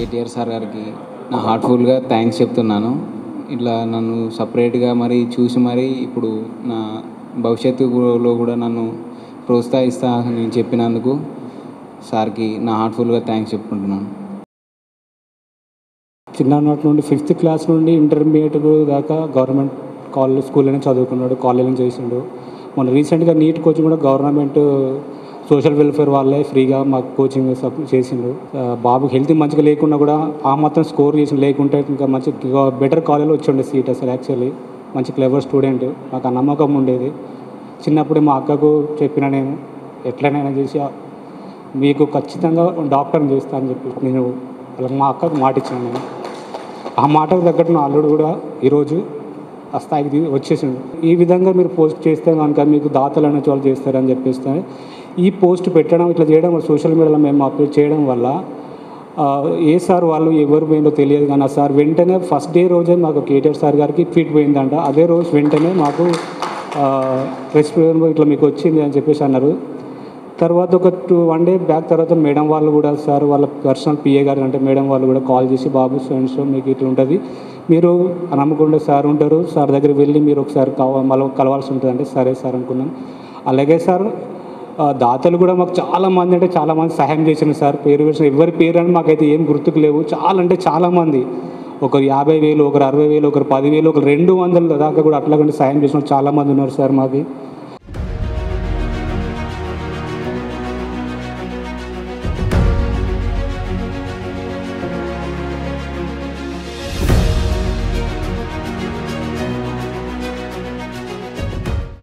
KTR sir గారికి నా హార్ట్ఫుల్గా థ్యాంక్స్ చెప్తున్నాను. ఇట్లా నన్ను సపరేట్గా మరి చూసి మరి ఇప్పుడు నా భవిష్యత్తులో కూడా నన్ను ప్రోత్సహిస్తా నేను చెప్పినందుకు సార్కి నా హార్ట్ఫుల్గా థ్యాంక్స్ చెప్పుకుంటున్నాను. చిన్ననాటి నుండి 5th క్లాస్ నుండి ఇంటర్మీడియట్ దాకా గవర్నమెంట్ కాలేజ్ స్కూల్లోనే చదువుకున్నాడు, కాలేజీలో చేసిండు. మొన్న రీసెంట్గా నీట్ కోచింగ్ కూడా గవర్నమెంట్ సోషల్ వెల్ఫేర్ వాళ్ళే ఫ్రీగా మాకు కోచింగ్ చేసిండు. బాబుకి హెల్త్ మంచిగా లేకున్నా కూడా ఆ మాత్రం స్కోర్ చేసి లేకుంటే ఇంకా మంచి బెటర్ కాలేజ్లో వచ్చి సీట్ అసలు. యాక్చువల్లీ మంచి క్లెవర్ స్టూడెంట్, నాకు ఆ నమ్మకం ఉండేది. చిన్నప్పుడే మా అక్కకు చెప్పిన నేను ఎట్లనైనా చేసి మీకు ఖచ్చితంగా డాక్టర్ని చేస్తా అని చెప్పి నేను మా అక్కకు మాట ఇచ్చాను. నేను ఆ మాటకు తగ్గట్టు నా అల్లుడు కూడా ఈరోజు ఆ స్థాయికి వచ్చేసిండు. ఈ విధంగా మీరు పోస్ట్ చేస్తే కనుక మీకు దాతలు అనే వాళ్ళు చేస్తారని చెప్పేస్తే ఈ పోస్ట్ పెట్టడం ఇట్లా చేయడం సోషల్ మీడియాలో మేము అప్లోడ్ చేయడం వల్ల ఏ సార్ వాళ్ళు ఎవరు పోయిందో తెలియదు కానీ ఆ సార్ వెంటనే ఫస్ట్ డే రోజే మాకు కేటీఆర్ సార్ గారికి ట్వీట్ పోయిందంట. అదే రోజు వెంటనే మాకు రెస్పిరేషన్ ఇట్లా మీకు వచ్చింది అని చెప్పేసి అన్నారు. తర్వాత ఒక 1 day బ్యాక్ తర్వాత మేడం వాళ్ళు కూడా సార్ వాళ్ళ పర్సనల్ పిఏ గారు అంటే మేడం వాళ్ళు కూడా కాల్ చేసి బాబు ఫ్రెండ్స్ మీకు ఇట్లా ఉంటుంది, మీరు నమ్మకుండా సార్ ఉంటారు, సార్ దగ్గర వెళ్ళి మీరు ఒకసారి మళ్ళీ కలవాల్సి ఉంటుంది అంటే సరే సార్ అనుకున్నాం. అలాగే సార్ దాతలు కూడా మాకు చాలామంది అంటే చాలామంది సహాయం చేసిన సార్. పేరు వేసిన ఎవరి పేరు అని మాకైతే ఏం గుర్తుకు లేవు. చాలా అంటే చాలామంది, ఒకరు 50,000, ఒకరు 60,000, ఒకరు 10,000, ఒకరు 200 దాకా కూడా అట్లాగంటే సహాయం చేసిన చాలామంది ఉన్నారు సార్ మాకు.